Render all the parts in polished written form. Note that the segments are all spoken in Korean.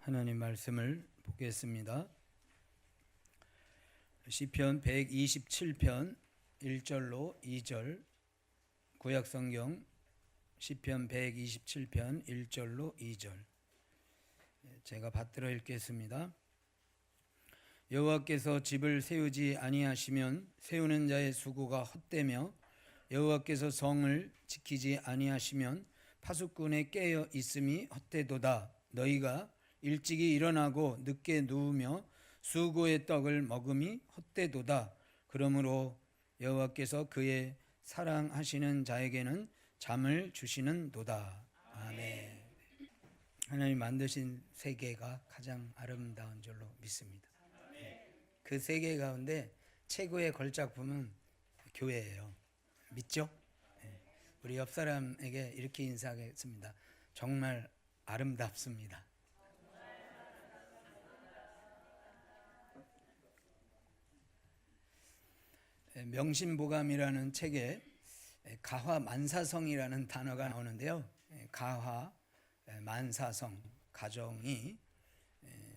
하나님 말씀을 보겠습니다. 시편 127편 1절로 2절, 구약성경 시편 127편 1절로 2절, 제가 받들어 읽겠습니다. 여호와께서 집을 세우지 아니하시면 세우는 자의 수고가 헛되며, 여호와께서 성을 지키지 아니하시면 파수꾼의 깨어 있음이 헛되도다. 너희가 일찍이 일어나고 늦게 누우며 수고의 떡을 먹음이 헛되도다. 그러므로 여호와께서 그의 사랑하시는 자에게는 잠을 주시는도다. 아멘. 하나님 만드신 세계가 가장 아름다운 줄로 믿습니다. 그 세계 가운데 최고의 걸작품은 교회예요. 믿죠? 우리 옆 사람에게 이렇게 인사하겠습니다. 정말 아름답습니다. 명심보감이라는 책에 가화만사성이라는 단어가 나오는데요. 가화만사성, 가정이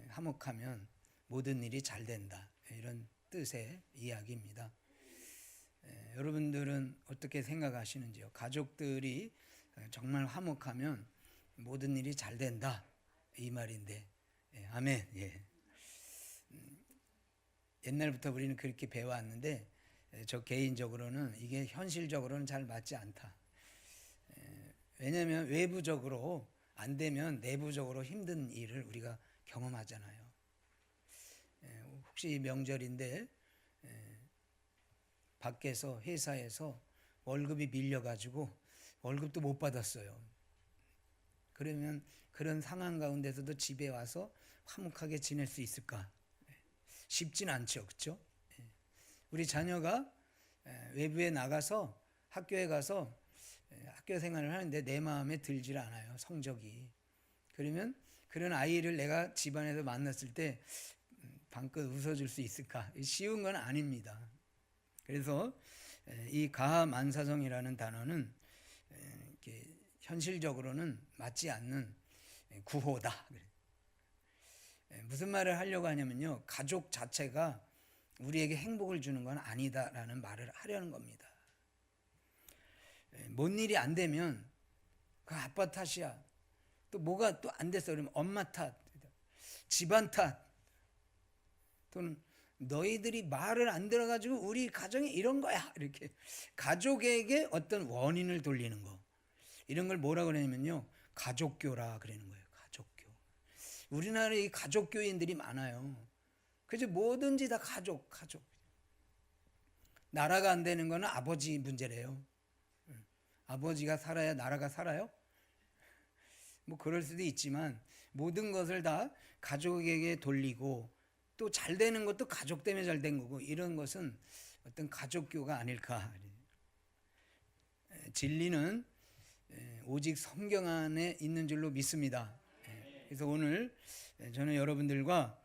화목하면 모든 일이 잘 된다, 이런 뜻의 이야기입니다. 여러분들은 어떻게 생각하시는지요? 가족들이 정말 화목하면 모든 일이 잘 된다, 이 말인데, 아멘. 옛날부터 우리는 그렇게 배워왔는데, 저 개인적으로는 이게 현실적으로는 잘 맞지 않다. 왜냐하면 외부적으로 안 되면 내부적으로 힘든 일을 우리가 경험하잖아요. 혹시 명절인데 밖에서 회사에서 월급이 밀려가지고 월급도 못 받았어요. 그러면 그런 상황 가운데서도 집에 와서 화목하게 지낼 수 있을까? 쉽진 않죠, 그렇죠? 우리 자녀가 외부에 나가서 학교에 가서 학교 생활을 하는데 내 마음에 들질 않아요, 성적이. 그러면 그런 아이를 내가 집안에서 만났을 때 방긋 웃어줄 수 있을까? 쉬운 건 아닙니다. 그래서 이 가만사성이라는 단어는 현실적으로는 맞지 않는 구호다. 무슨 말을 하려고 하냐면요, 가족 자체가 우리에게 행복을 주는 건 아니다라는 말을 하려는 겁니다. 뭔 일이 안 되면 그 아빠 탓이야, 또 뭐가 또 안 됐어 그러면 엄마 탓, 집안 탓, 또는 너희들이 말을 안 들어가지고 우리 가정이 이런 거야, 이렇게 가족에게 어떤 원인을 돌리는 거, 이런 걸 뭐라 그러냐면요, 가족교라 그러는 거예요. 가족교. 우리나라에 이 가족교인들이 많아요. 그래서 뭐든지 다 가족. 나라가 안 되는 거는 아버지 문제래요. 아버지가 살아야 나라가 살아요? 뭐 그럴 수도 있지만 모든 것을 다 가족에게 돌리고, 또 잘 되는 것도 가족 때문에 잘 된 거고, 이런 것은 어떤 가족교가 아닐까. 진리는 오직 성경 안에 있는 줄로 믿습니다. 그래서 오늘 저는 여러분들과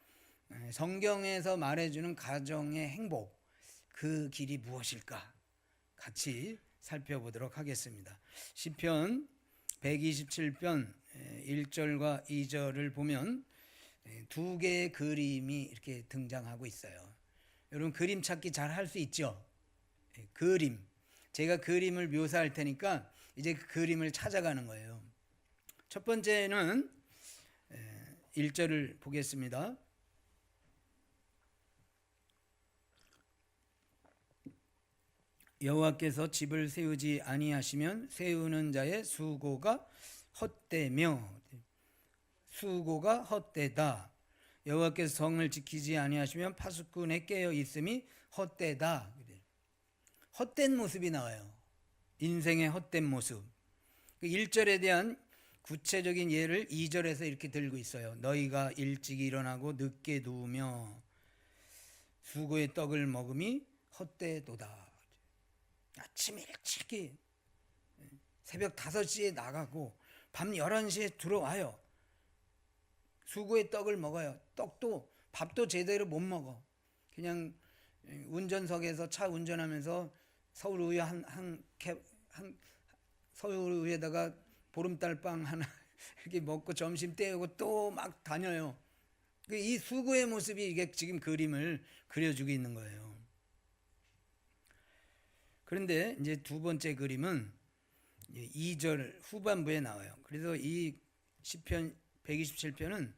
성경에서 말해주는 가정의 행복, 그 길이 무엇일까 같이 살펴보도록 하겠습니다. 시편 127편 1절과 2절을 보면 두 개의 그림이 이렇게 등장하고 있어요. 여러분 그림 찾기 잘 할 수 있죠? 그림. 제가 그림을 묘사할 테니까 이제 그 그림을 찾아가는 거예요. 첫 번째는 1절을 보겠습니다. 여호와께서 집을 세우지 아니하시면 세우는 자의 수고가 헛되며, 수고가 헛되다. 여호와께서 성을 지키지 아니하시면 파수꾼의 깨어 있음이 헛되다. 헛된 모습이 나와요. 인생의 헛된 모습. 1절에 대한 구체적인 예를 2절에서 이렇게 들고 있어요. 너희가 일찍 일어나고 늦게 누우며 수고의 떡을 먹음이 헛되도다. 아침 일찍이 새벽 5시에 나가고 밤 11시에 들어와요. 수고의 떡을 먹어요. 밥도 제대로 못 먹어. 그냥 운전석에서 차 운전하면서 서울우유 서울우유에다가 보름달빵 하나 이렇게 먹고 점심 때우고 또 막 다녀요. 이 수고의 모습이 이게 지금 그림을 그려주고 있는 거예요. 그런데 이제 두 번째 그림은 2절 후반부에 나와요. 그래서 이 시편 127편은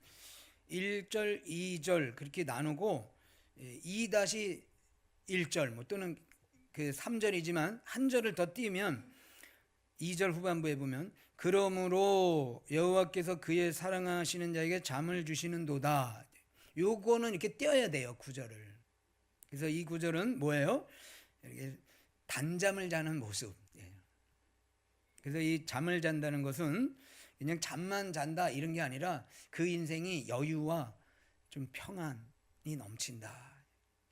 1절, 2절 그렇게 나누고 2-1절 뭐 또는 그 3절이지만 한 절을 더 띄우면 2절 후반부에 보면 그러므로 여호와께서 그의 사랑하시는 자에게 잠을 주시는도다. 요거는 이렇게 띄어야 돼요, 구절을. 그래서 이 구절은 뭐예요? 이렇게 단잠을 자는 모습. 그래서 이 잠을 잔다는 것은 그냥 잠만 잔다 이런 게 아니라 그 인생이 여유와 좀 평안이 넘친다,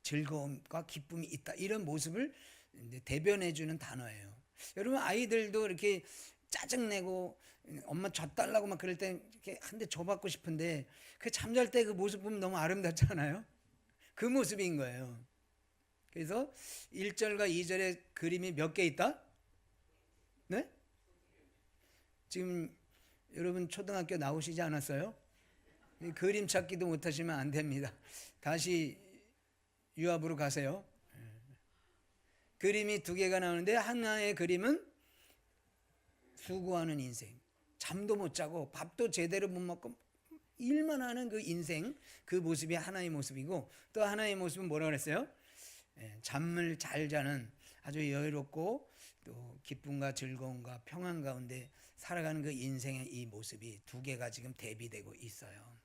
즐거움과 기쁨이 있다, 이런 모습을 이제 대변해 주는 단어예요. 여러분 아이들도 이렇게 짜증내고 엄마 젖달라고 막 그럴 때 이렇게 한 대 줘받고 싶은데 그 잠잘 때 그 모습 보면 너무 아름답잖아요. 그 모습인 거예요. 그래서 1절과 2절의 그림이 몇 개 있다? 네? 지금 여러분 초등학교 나오시지 않았어요? 그림 찾기도 못하시면 안 됩니다. 다시 유압으로 가세요. 그림이 두 개가 나오는데 하나의 그림은 수고하는 인생, 잠도 못 자고 밥도 제대로 못 먹고 일만 하는 그 인생, 그 모습이 하나의 모습이고, 또 하나의 모습은 뭐라고 그랬어요? 잠을 잘 자는 아주 여유롭고 또 기쁨과 즐거움과 평안 가운데 살아가는 그 인생의 이 모습이 두 개가 지금 대비되고 있어요.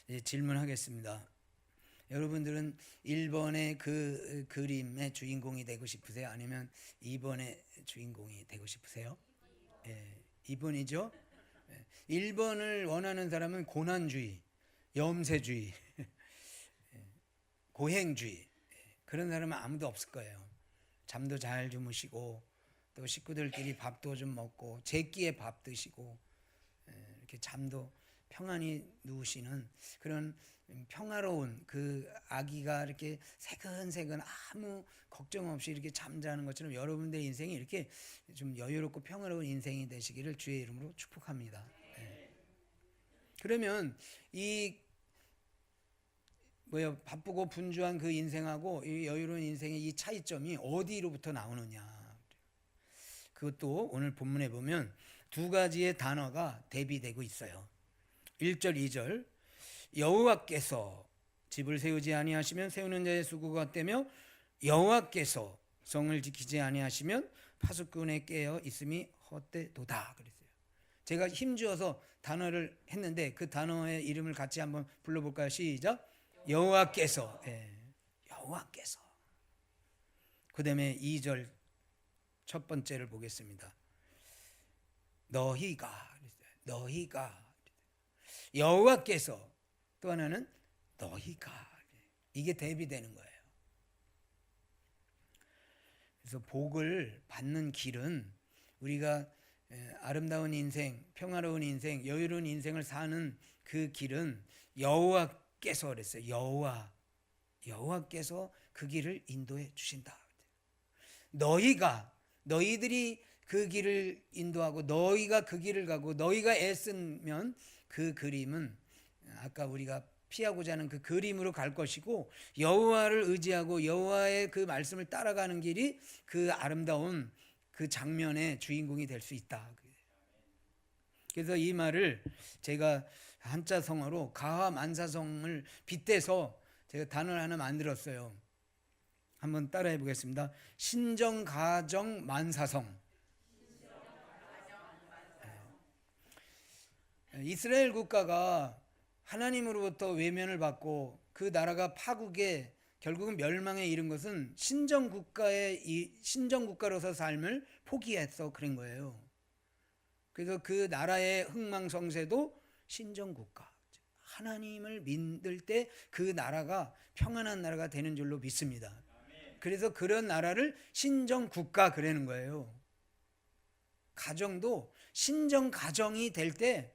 이제 질문하겠습니다. 여러분들은 1번의 그 그림의 주인공이 되고 싶으세요? 아니면 2번의 주인공이 되고 싶으세요? 2번이죠. 1번을 원하는 사람은 고난주의, 염세주의, 고행주의, 그런 사람은 아무도 없을 거예요. 잠도 잘 주무시고 또 식구들끼리 밥도 좀 먹고 제끼에 밥 드시고 이렇게 잠도 평안히 누우시는 그런 평화로운 그 아기가 이렇게 새근새근 아무 걱정 없이 이렇게 잠자는 것처럼 여러분들 인생이 이렇게 좀 여유롭고 평화로운 인생이 되시기를 주의 이름으로 축복합니다. 그러면 이 바쁘고 분주한 그 인생하고 이 여유로운 인생의 이 차이점이 어디로부터 나오느냐? 그것도 오늘 본문에 보면 두 가지의 단어가 대비되고 있어요. 1절, 2절. 여호와께서 집을 세우지 아니하시면 세우는 자의 수고가 떼며 여호와께서 성을 지키지 아니하시면 파수꾼에 깨어 있음이 헛되도다 그랬어요. 제가 힘주어서 단어를 했는데 그 단어의 이름을 같이 한번 불러볼까요? 시작. 여호와께서. 여호와께서. 그 다음에 2절 첫 번째를 보겠습니다. 너희가 여호와께서, 또 하나는 너희가, 이게 대비되는 거예요. 그래서 복을 받는 길은 우리가 아름다운 인생, 평화로운 인생, 여유로운 인생을 사는 그 길은 여호와께서 그랬어요. 여호와께서 그 길을 인도해 주신다. 너희들이 그 길을 인도하고 너희가 그 길을 가고 너희가 애쓰면 그 그림은 아까 우리가 피하고자 하는 그 그림으로 갈 것이고, 여호와를 의지하고 여호와의 그 말씀을 따라가는 길이 그 아름다운 그 장면의 주인공이 될 수 있다. 그래서 이 말을 제가 한자성어로 가화만사성을 빗대서 제가 단어를 하나 만들었어요. 한번 따라해 보겠습니다. 신정가정만사성. 이스라엘 국가가 하나님으로부터 외면을 받고 그 나라가 파국에 결국은 멸망에 이른 것은 신정국가로서 삶을 포기해서 그런 거예요. 그래서 그 나라의 흥망성쇠도 신정국가, 하나님을 믿을 때 그 나라가 평안한 나라가 되는 줄로 믿습니다. 그래서 그런 나라를 신정국가 그러는 거예요. 가정도 신정가정이 될 때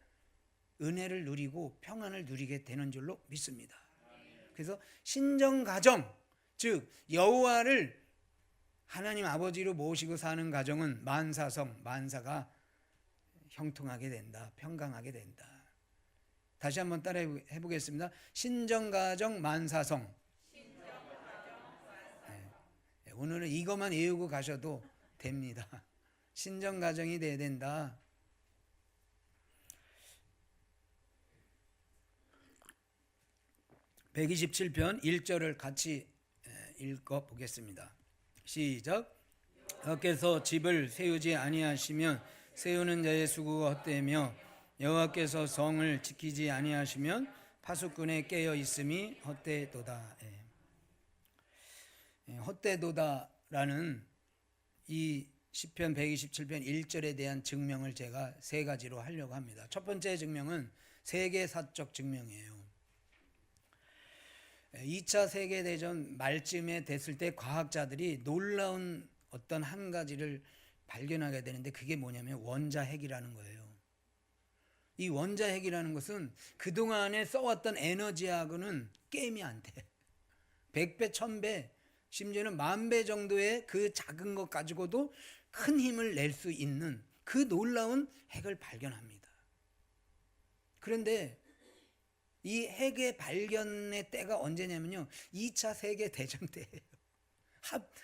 은혜를 누리고 평안을 누리게 되는 줄로 믿습니다. 그래서 신정가정, 즉 여호와를 하나님 아버지로 모시고 사는 가정은 만사성, 만사가 형통하게 된다. 평강하게 된다. 다시 한번 따라해 보겠습니다. 신정가정 만사성. 네, 오늘은 이것만 외우고 가셔도 됩니다. 신정가정이 돼야 된다. (127편) 1절을 같이 읽어 보겠습니다. 시작. 여호와께서 집을 세우지 아니하시면 세우는 자의 수고가 헛되며 여호와께서 성을 지키지 아니하시면 파수꾼에 깨어 있음이 헛되도다. 헛되도다라는 이 시편 127편 1절에 대한 증명을 제가 세 가지로 하려고 합니다. 첫 번째 증명은 세계사적 증명이에요. 2차 세계대전 말쯤에 됐을 때 과학자들이 놀라운 어떤 한 가지를 발견하게 되는데 그게 뭐냐면 원자핵이라는 거예요. 이 원자핵이라는 것은 그동안에 써왔던 에너지하고는 게임이 안 돼. 100배, 1000배, 심지어는 10,000배 정도의 그 작은 것 가지고도 큰 힘을 낼 수 있는 그 놀라운 핵을 발견합니다. 그런데 이 핵의 발견의 때가 언제냐면요, 2차 세계대전 때예요.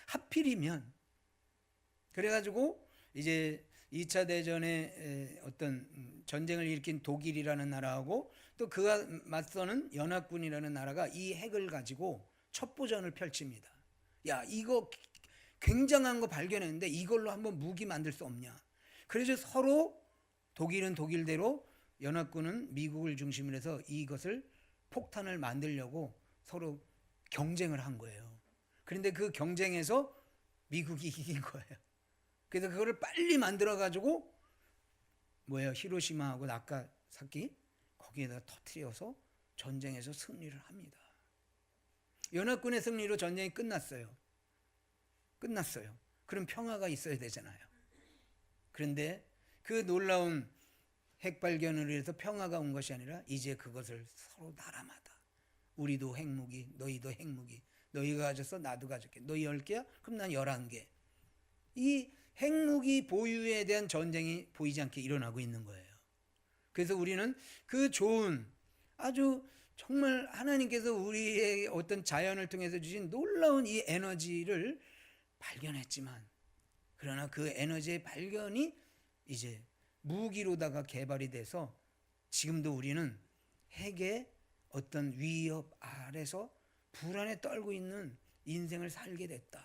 하필이면. 그래가지고 이제 2차 대전에 어떤 전쟁을 일으킨 독일이라는 나라하고 또 그와 맞서는 연합군이라는 나라가 이 핵을 가지고 첩보전을 펼칩니다. 야, 이거 굉장한 거 발견했는데 이걸로 한번 무기 만들 수 없냐. 그래서 서로 독일은 독일대로, 연합군은 미국을 중심으로 해서 이것을 폭탄을 만들려고 서로 경쟁을 한 거예요. 그런데 그 경쟁에서 미국이 이긴 거예요. 그래서 그거를 빨리 만들어 가지고 히로시마하고 나가사키 거기에다가 터뜨려서 전쟁에서 승리를 합니다. 연합군의 승리로 전쟁이 끝났어요. 그럼 평화가 있어야 되잖아요. 그런데 그 놀라운 핵 발견을 위해서 평화가 온 것이 아니라 이제 그것을 서로 나라마다 우리도 핵무기, 너희도 핵무기, 너희가 가졌어 나도 가졌게, 너희 10개야? 그럼 난 11개. 이 핵무기 보유에 대한 전쟁이 보이지 않게 일어나고 있는 거예요. 그래서 우리는 그 좋은, 아주 정말 하나님께서 우리의 어떤 자연을 통해서 주신 놀라운 이 에너지를 발견했지만, 그러나 그 에너지의 발견이 이제 무기로다가 개발이 돼서 지금도 우리는 핵의 어떤 위협 아래서 불안에 떨고 있는 인생을 살게 됐다.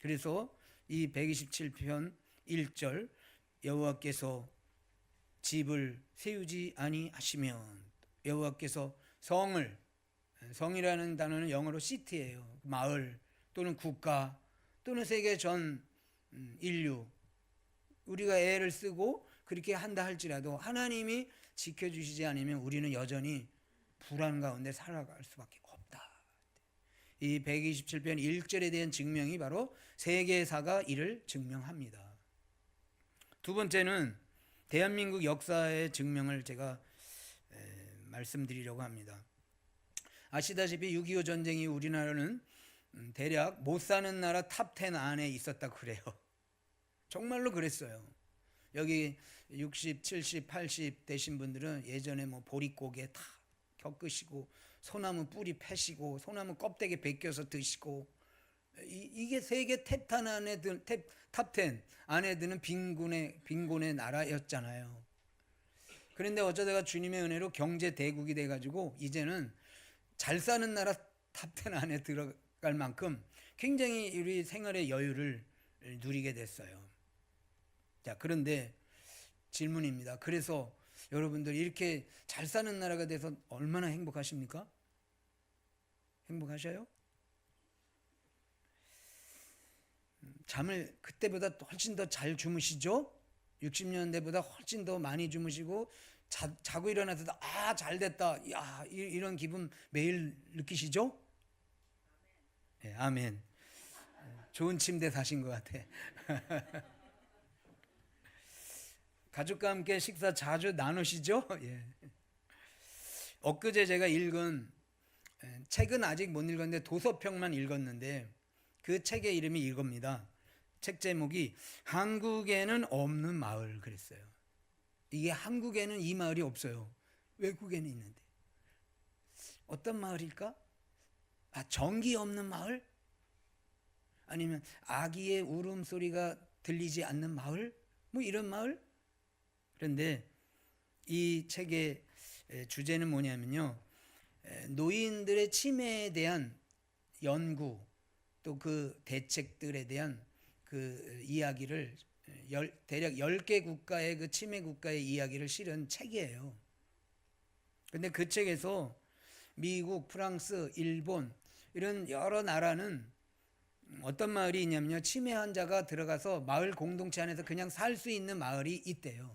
그래서 이 127편 1절, 여호와께서 집을 세우지 아니하시면, 여호와께서 성이라는 단어는 영어로 시티예요. 마을 또는 국가 또는 세계 전 인류, 우리가 애를 쓰고 그렇게 한다 할지라도 하나님이 지켜주시지 않으면 우리는 여전히 불안 가운데 살아갈 수밖에 없다. 이 127편 1절에 대한 증명이 바로 세계사가 이를 증명합니다. 두 번째는 대한민국 역사의 증명을 제가 말씀드리려고 합니다. 아시다시피 6.25 전쟁이 우리나라는 대략 못 사는 나라 탑10 안에 있었다고 그래요. 정말로 그랬어요. 여기 60, 70, 80 되신 분들은 예전에 보릿고개 다 겪으시고 소나무 뿌리 패시고 소나무 껍데기 벗겨서 드시고, 이게 세계 탑10 안에 드는 빈곤의 나라였잖아요. 그런데 어쩌다가 주님의 은혜로 경제 대국이 돼가지고 이제는 잘 사는 나라 탑10 안에 들어갈 만큼 굉장히 우리 생활의 여유를 누리게 됐어요. 자, 그런데 질문입니다. 그래서 여러분들 이렇게 잘 사는 나라가 돼서 얼마나 행복하십니까? 행복하셔요? 잠을 그때보다 훨씬 더 잘 주무시죠? 60년대보다 훨씬 더 많이 주무시고 자고 일어나서도 잘 됐다, 야, 이런 기분 매일 느끼시죠? 네, 아멘. 좋은 침대 사신 것 같아. 가족과 함께 식사 자주 나누시죠? 예. 엊그제 제가 읽은 책은 아직 못 읽었는데 도서평만 읽었는데 그 책의 이름이 이겁니다. 책 제목이 한국에는 없는 마을 그랬어요. 이게 한국에는 이 마을이 없어요. 외국에는 있는데. 어떤 마을일까? 전기 없는 마을? 아니면 아기의 울음소리가 들리지 않는 마을? 뭐 이런 마을? 그런데 이 책의 주제는 뭐냐면요, 노인들의 치매에 대한 연구, 또 그 대책들에 대한 그 이야기를 대략 10개 국가의 그 치매 국가의 이야기를 실은 책이에요. 근데 그 책에서 미국, 프랑스, 일본 이런 여러 나라는 어떤 마을이 있냐면요, 치매 환자가 들어가서 마을 공동체 안에서 그냥 살 수 있는 마을이 있대요.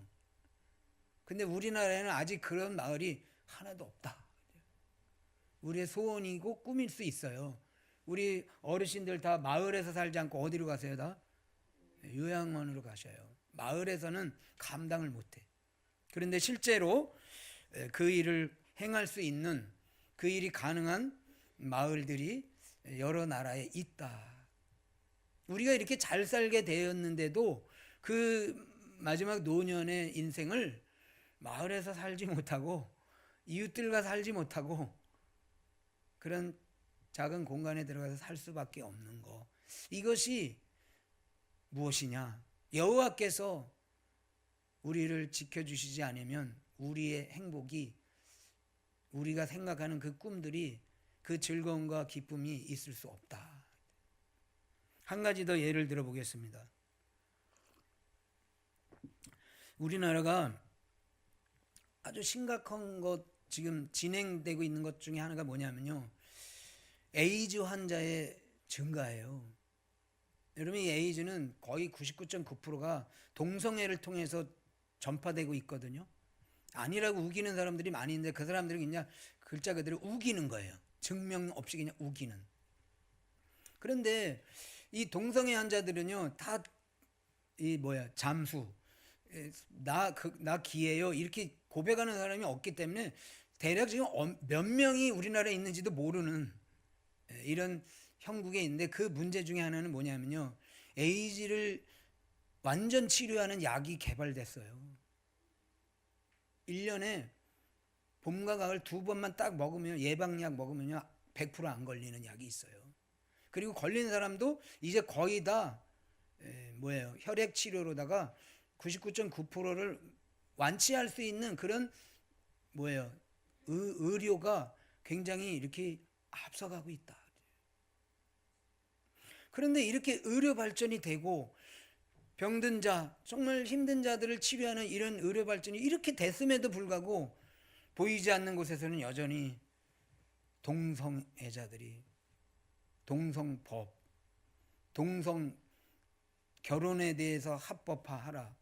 근데 우리나라에는 아직 그런 마을이 하나도 없다. 우리의 소원이고 꿈일 수 있어요. 우리 어르신들 다 마을에서 살지 않고 어디로 가세요? 다 요양원으로 가셔요. 마을에서는 감당을 못해. 그런데 실제로 그 일을 행할 수 있는, 그 일이 가능한 마을들이 여러 나라에 있다. 우리가 이렇게 잘 살게 되었는데도 그 마지막 노년의 인생을 마을에서 살지 못하고 이웃들과 살지 못하고 그런 작은 공간에 들어가서 살 수밖에 없는 거. 이것이 무엇이냐? 여호와께서 우리를 지켜주시지 않으면 우리의 행복이, 우리가 생각하는 그 꿈들이, 그 즐거움과 기쁨이 있을 수 없다. 한 가지 더 예를 들어 보겠습니다. 우리나라가 아주 심각한 것, 지금 진행되고 있는 것 중에 하나가 뭐냐면요, 에이즈 환자의 증가예요. 여러분, 이 에이즈는 거의 99.9%가 동성애를 통해서 전파되고 있거든요. 아니라고 우기는 사람들이 많이 있는데 그 사람들이 그냥 글자 그대로 우기는 거예요. 증명 없이 그냥 우기는. 그런데 이 동성애 환자들은요, 다 이 잠수, 나 기예요 이렇게 고백하는 사람이 없기 때문에 대략 지금 몇 명이 우리나라에 있는지도 모르는 이런 형국에 있는데, 그 문제 중에 하나는 뭐냐면요, 에이즈를 완전 치료하는 약이 개발됐어요. 1년에 봄과 가을 2번만 딱 먹으면, 예방약 먹으면요 100% 안 걸리는 약이 있어요. 그리고 걸린 사람도 이제 거의 다 혈액 치료로다가 99.9%를 완치할 수 있는 그런 의료가 굉장히 이렇게 앞서가고 있다. 그런데 이렇게 의료 발전이 되고 병든 자, 정말 힘든 자들을 치료하는 이런 의료 발전이 이렇게 됐음에도 불구하고 보이지 않는 곳에서는 여전히 동성애자들이 동성법, 동성 결혼에 대해서 합법화하라,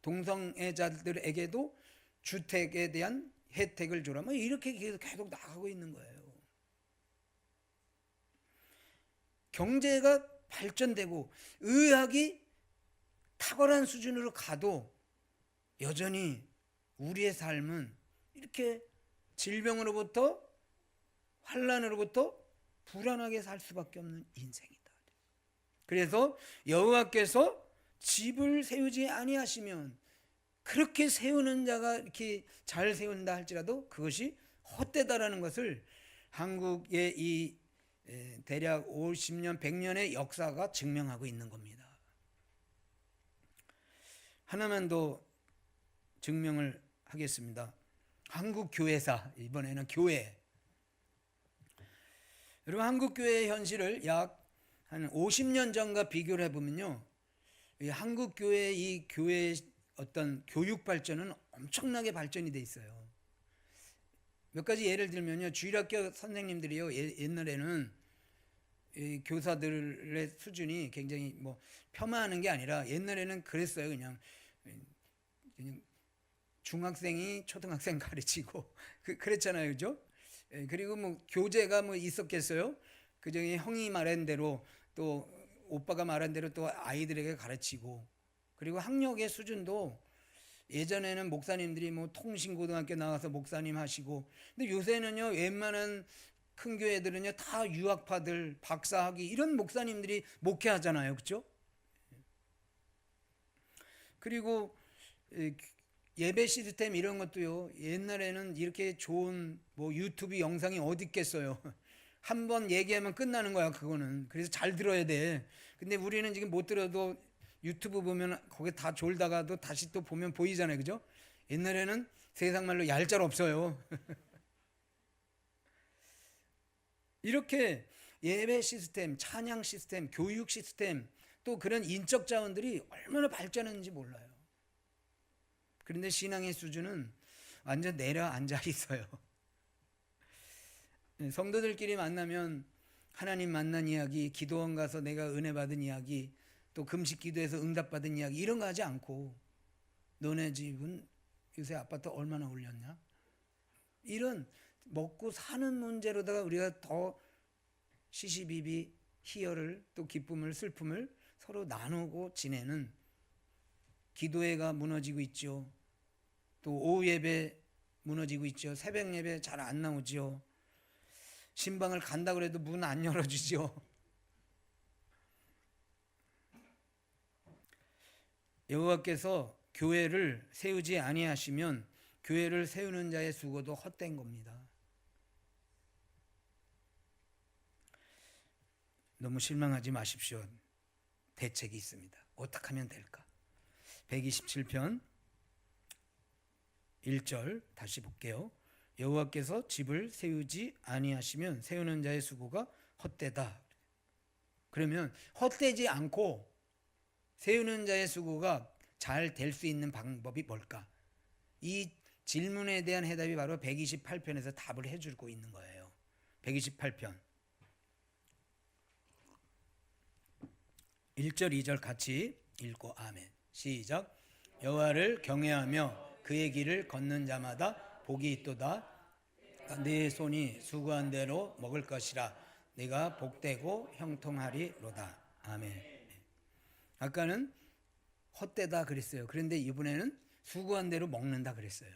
동성애자들에게도 주택에 대한 혜택을 주라, 이렇게 계속 나가고 있는 거예요. 경제가 발전되고 의학이 탁월한 수준으로 가도 여전히 우리의 삶은 이렇게 질병으로부터, 환난으로부터 불안하게 살 수밖에 없는 인생이다. 그래서 여호와께서 집을 세우지 아니하시면, 그렇게 세우는 자가 이렇게 잘 세운다 할지라도 그것이 헛되다라는 것을 한국의 이 대략 50년, 100년의 역사가 증명하고 있는 겁니다. 하나만 더 증명을 하겠습니다. 한국 교회사, 이번에는 교회. 여러분, 한국 교회의 현실을 약 한 50년 전과 비교를 해보면요, 이 한국 교회의 이 교회의 어떤 교육 발전은 엄청나게 발전이 돼 있어요. 몇 가지 예를 들면요, 주일학교 선생님들이요, 옛날에는 이 교사들의 수준이 굉장히 폄하하는 게 아니라 옛날에는 그랬어요. 그냥 중학생이 초등학생 가르치고 그랬잖아요, 그죠? 그리고 교재가 있었겠어요? 그중에 형이 말한 대로, 또 오빠가 말한 대로 또 아이들에게 가르치고, 그리고 학력의 수준도 예전에는 목사님들이 통신고등학교 나와서 목사님 하시고, 근데 요새는요 웬만한 큰 교회들은요 다 유학파들, 박사학위 이런 목사님들이 목회하잖아요, 그렇죠? 그리고 예배 시스템 이런 것도요. 옛날에는 이렇게 좋은 뭐 유튜브 영상이 어디 있겠어요. 한 번 얘기하면 끝나는 거야, 그거는. 그래서 잘 들어야 돼. 근데 우리는 지금 못 들어도 유튜브 보면 거기 다 졸다가도 다시 또 보면 보이잖아요, 그죠? 옛날에는 세상 말로 얄짤 없어요. 이렇게 예배 시스템, 찬양 시스템, 교육 시스템, 또 그런 인적 자원들이 얼마나 발전했는지 몰라요. 그런데 신앙의 수준은 완전 내려앉아 있어요. 성도들끼리 만나면 하나님 만난 이야기, 기도원 가서 내가 은혜 받은 이야기, 또 금식 기도해서 응답 받은 이야기 이런 거 하지 않고 너네 집은 요새 아파트 얼마나 올렸냐? 이런 먹고 사는 문제로다가 우리가 더 시시비비 희열을 또 기쁨을 슬픔을 서로 나누고 지내는 기도회가 무너지고 있죠. 또 오후 예배 무너지고 있죠. 새벽 예배 잘 안 나오죠. 신방을 간다 그래도 문 안 열어주죠. 여호와께서 교회를 세우지 아니하시면 교회를 세우는 자의 수고도 헛된 겁니다. 너무 실망하지 마십시오. 대책이 있습니다. 어떻게 하면 될까? 127편 1절 다시 볼게요. 여호와께서 집을 세우지 아니하시면 세우는 자의 수고가 헛되다. 그러면 헛되지 않고 세우는 자의 수고가 잘 될 수 있는 방법이 뭘까? 이 질문에 대한 해답이 바로 128편에서 답을 해주고 있는 거예요. 128편 1절 2절 같이 읽고 아멘. 시작. 여호와를 경외하며 그의 길을 걷는 자마다 복이 있도다. 네 손이 수고한 대로 먹을 것이라. 네가 복되고 형통하리로다. 아멘. 아까는 헛되다 그랬어요. 그런데 이번에는 수고한 대로 먹는다 그랬어요.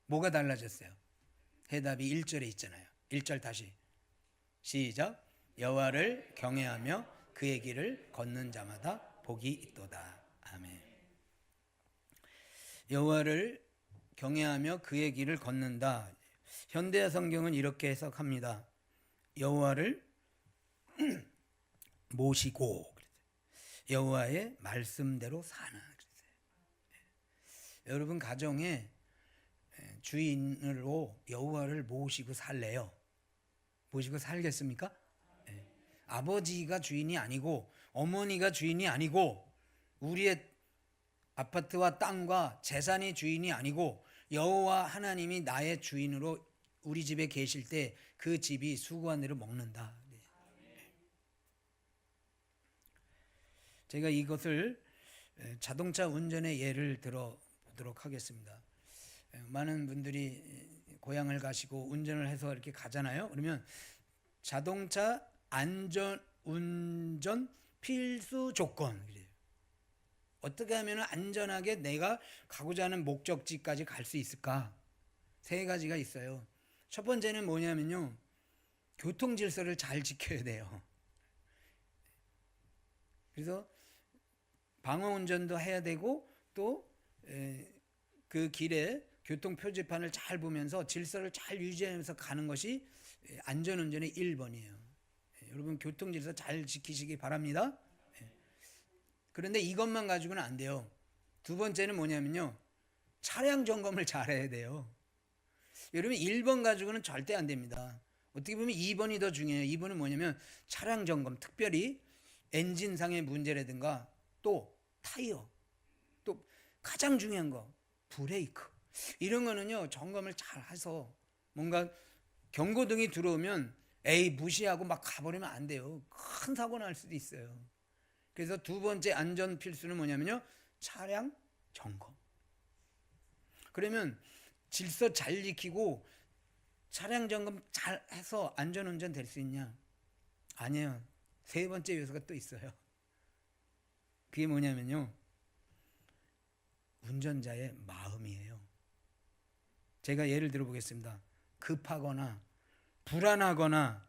뭐가 달라졌어요? 해답이 1절에 있잖아요. 1절 다시 시작. 여호와를 경외하며 그의 길을 걷는 자마다 복이 있도다. 아멘. 여호와를 경외하며 그의 길을 걷는다. 현대어 성경은 이렇게 해석합니다. 여호와를 모시고 여호와의 말씀대로 사는. 여러분 가정에 주인으로 여호와를 모시고 살래요? 모시고 살겠습니까? 아버지가 주인이 아니고 어머니가 주인이 아니고 우리의 아파트와 땅과 재산이 주인이 아니고 여호와 하나님이 나의 주인으로 우리 집에 계실 때 그 집이 수고한 대로 먹는다. 제가 이것을 자동차 운전의 예를 들어 보도록 하겠습니다. 많은 분들이 고향을 가시고 운전을 해서 이렇게 가잖아요. 그러면 자동차 안전 운전 필수 조건. 어떻게 하면 안전하게 내가 가고자 하는 목적지까지 갈 수 있을까? 세 가지가 있어요. 첫 번째는 뭐냐면요. 교통 질서를 잘 지켜야 돼요. 그래서 방어 운전도 해야 되고 또 그 길에 교통 표지판을 잘 보면서 질서를 잘 유지하면서 가는 것이 안전 운전의 1번이에요. 여러분 교통 질서 잘 지키시기 바랍니다. 그런데 이것만 가지고는 안 돼요. 두 번째는 뭐냐면요. 차량 점검을 잘 해야 돼요. 여러분 1번 가지고는 절대 안 됩니다. 어떻게 보면 2번이 더 중요해요. 2번은 뭐냐면 차량 점검, 특별히 엔진상의 문제라든가 또 타이어, 또 가장 중요한 거 브레이크 이런 거는요 점검을 잘 해서 뭔가 경고등이 들어오면 에이 무시하고 막 가버리면 안 돼요. 큰 사고 날 수도 있어요. 그래서 두 번째 안전 필수는 뭐냐면요 차량 점검. 그러면 질서 잘 지키고 차량 점검 잘 해서 안전운전 될 수 있냐? 아니에요. 세 번째 요소가 또 있어요. 그게 뭐냐면요 운전자의 마음이에요. 제가 예를 들어 보겠습니다. 급하거나 불안하거나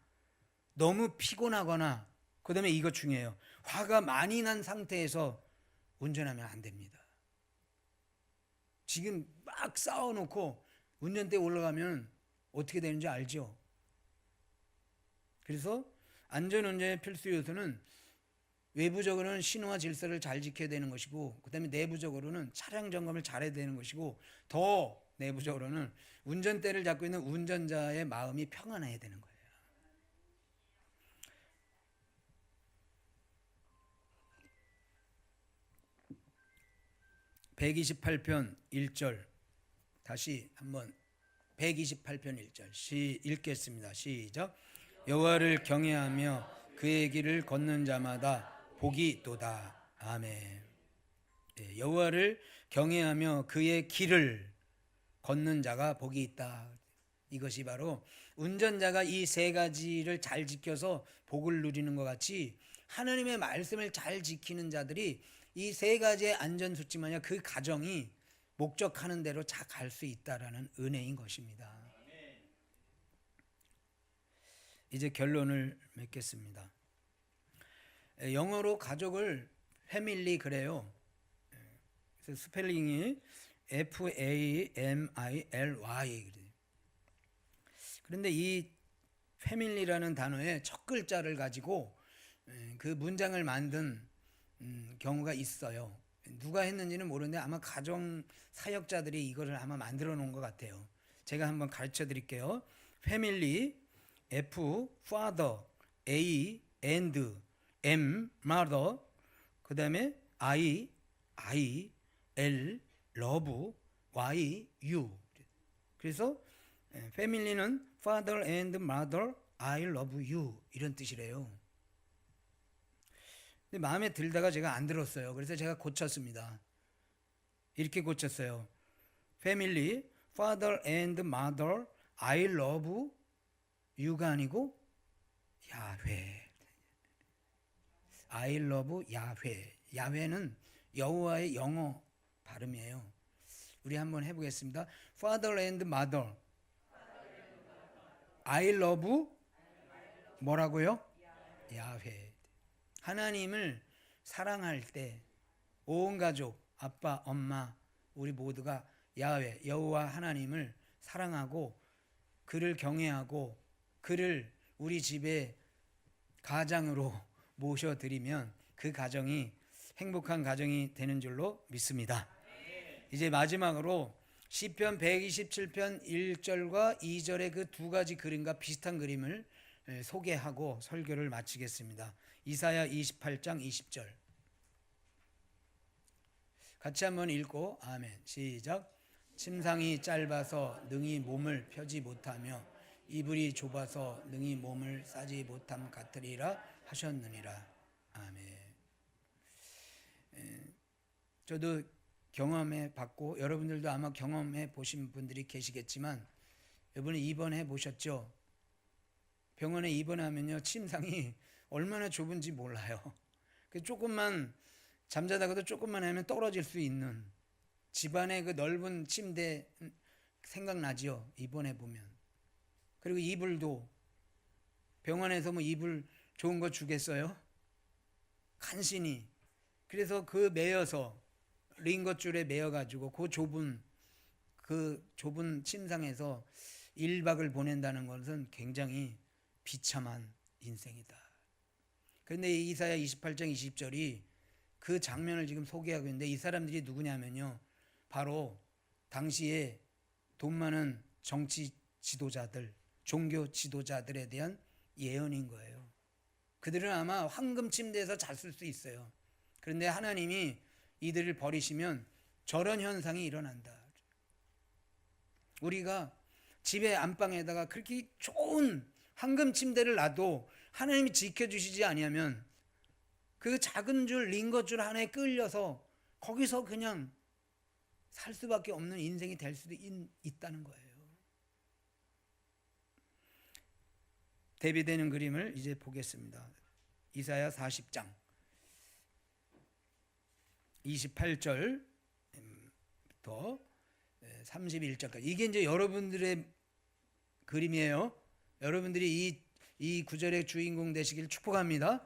너무 피곤하거나, 그 다음에 이거 중요해요. 화가 많이 난 상태에서 운전하면 안 됩니다. 지금 막 싸워놓고 운전대에 올라가면 어떻게 되는지 알죠? 그래서 안전운전의 필수 요소는 외부적으로는 신호와 질서를 잘 지켜야 되는 것이고, 그 다음에 내부적으로는 차량 점검을 잘해야 되는 것이고, 더 내부적으로는 운전대를 잡고 있는 운전자의 마음이 평안해야 되는 거예요. (128편) 1절 다시 한번 128편 1절 읽겠습니다. 시작. 여호와를 경외하며 그의 길을 걷는 자마다 복이 있도다. 아멘. 네, 여호와를 경외하며 그의 길을 걷는 자가 복이 있다. 이것이 바로 운전자가 이 세 가지를 잘 지켜서 복을 누리는 것 같이, 하나님의 말씀을 잘 지키는 자들이 이 세 가지의 안전수칙만약 그 가정이 목적하는 대로 잘 갈 수 있다라는 은혜인 것입니다. 이제 결론을 맺겠습니다. 영어로 가족을 패밀리 그래요. 그래서 스펠링이 FAMILY. 그런데 이 패밀리라는 단어의 첫 글자를 가지고 그 문장을 만든 경우가 있어요. 누가 했는지는 모르는데 아마 가정 사역자들이 이거를 아마 만들어 놓은 것 같아요. 제가 한번 가르쳐 드릴게요. 패밀리, F, father, A, and, M, mother, 그 다음에 I, L, love, Y, you. 그래서 패밀리는 father and mother, I love you 이런 뜻이래요. 근데 마음에 들다가 제가 안 들었어요. 그래서 제가 고쳤습니다. 이렇게 고쳤어요. 패밀리, father and mother, I love you가 아니고 야훼. I love 야훼. 야훼는 여호와의 영어 발음이에요. 우리 한번 해보겠습니다. Father and mother, I love 뭐라고요? 야훼. 하나님을 사랑할 때 온 가족, 아빠, 엄마, 우리 모두가 야훼, 여호와 하나님을 사랑하고 그를 경외하고 그를 우리 집에 가장으로 모셔드리면 그 가정이 행복한 가정이 되는 줄로 믿습니다. 이제 마지막으로 시편 127편 1절과 2절의 그 두 가지 그림과 비슷한 그림을 소개하고 설교를 마치겠습니다. 이사야 28장 20절 같이 한번 읽고 아멘. 시작. 침상이 짧아서 능히 몸을 펴지 못하며 이불이 좁아서 능히 몸을 싸지 못함 같으리라 하셨느니라. 아멘. 저도 경험해 봤고 여러분들도 아마 경험해 보신 분들이 계시겠지만, 이번에 입원해 보셨죠? 병원에 입원하면요, 침상이 얼마나 좁은지 몰라요. 조금만 잠자다가도 조금만 하면 떨어질 수 있는 집안의 그 넓은 침대 생각나지요? 입원해 보면. 그리고 이불도 병원에서 뭐 이불 좋은 거 주겠어요? 간신히. 그래서 그 매여서 링거줄에 매여가지고 그 좁은 침상에서 1박을 보낸다는 것은 굉장히 비참한 인생이다. 그런데 이사야 28장 20절이 그 장면을 지금 소개하고 있는데, 이 사람들이 누구냐면요, 바로 당시에 돈 많은 정치 지도자들, 종교 지도자들에 대한 예언인 거예요. 그들은 아마 황금 침대에서 잤을 수 있어요. 그런데 하나님이 이들을 버리시면 저런 현상이 일어난다. 우리가 집의 안방에다가 그렇게 좋은 황금 침대를 놔도 하나님이 지켜주시지 아니하면 그 작은 줄 링거줄 하나에 끌려서 거기서 그냥 살 수밖에 없는 인생이 될 수도 있다는 거예요. 대비되는 그림을 이제 보겠습니다. 이사야 40장 28절부터 31절까지. 이게 이제 여러분들의 그림이에요. 여러분들이 이 구절의 주인공 되시길 축복합니다.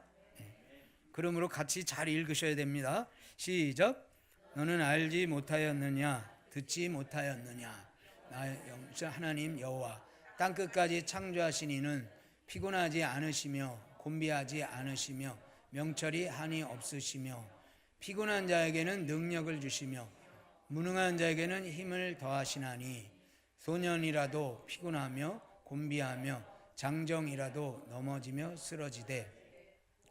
그러므로 같이 잘 읽으셔야 됩니다. 시작. 너는 알지 못하였느냐 듣지 못하였느냐 나의 영생 하나님 여호와 땅끝까지 창조하신 이는 피곤하지 않으시며 곤비하지 않으시며 명철이 한이 없으시며 피곤한 자에게는 능력을 주시며 무능한 자에게는 힘을 더하시나니 소년이라도 피곤하며 곤비하며 장정이라도 넘어지며 쓰러지되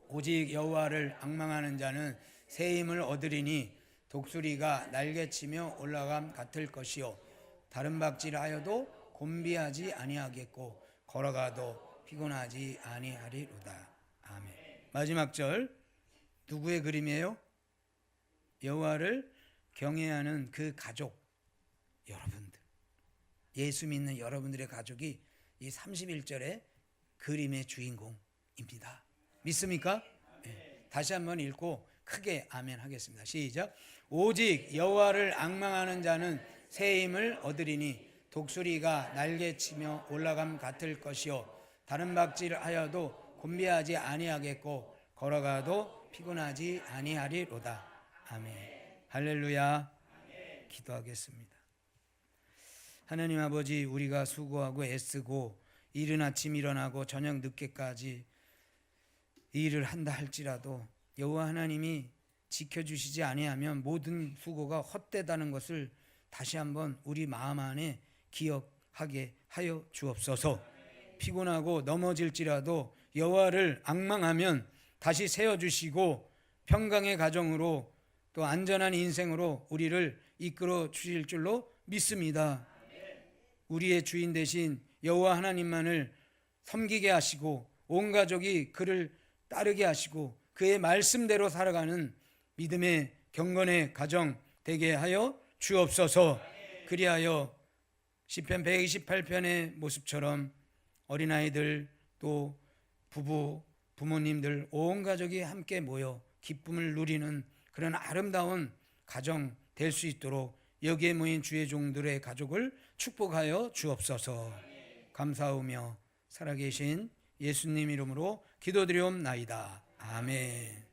오직 여호와를 앙망하는 자는 새 힘을 얻으리니 독수리가 날개치며 올라감 같을 것이요 다른 박질하여도 곤비하지 아니하겠고 걸어가도 피곤하지 아니하리로다. 아멘. 마지막 절 누구의 그림이에요? 여호와를 경외하는 그 가족 여러분들, 예수 믿는 여러분들의 가족이 이 31절의 그림의 주인공입니다. 믿습니까? 네. 다시 한번 읽고 크게 아멘 하겠습니다. 시작. 오직 여호와를 앙망하는 자는 새 힘을 얻으리니 독수리가 날개치며 올라감 같을 것이요 다른 박질하여도 곤비하지 아니하겠고 걸어가도 피곤하지 아니하리로다. 아멘. 할렐루야. 기도하겠습니다. 하나님 아버지, 우리가 수고하고 애쓰고 이른 아침 일어나고 저녁 늦게까지 일을 한다 할지라도 여호와 하나님이 지켜주시지 아니하면 모든 수고가 헛되다는 것을 다시 한번 우리 마음 안에 기억하게 하여 주옵소서. 피곤하고 넘어질지라도 여호와를 앙망하면 다시 세워주시고 평강의 가정으로 또 안전한 인생으로 우리를 이끌어 주실 줄로 믿습니다. 우리의 주인 되신 여호와 하나님만을 섬기게 하시고 온 가족이 그를 따르게 하시고 그의 말씀대로 살아가는 믿음의 경건의 가정 되게 하여 주옵소서. 그리하여 시편 128편의 모습처럼 어린아이들 또 부모님들 온 가족이 함께 모여 기쁨을 누리는 그런 아름다운 가정 될 수 있도록 여기에 모인 주의 종들의 가족을 축복하여 주옵소서. 감사하며 살아계신 예수님 이름으로 기도드리옵나이다. 아멘.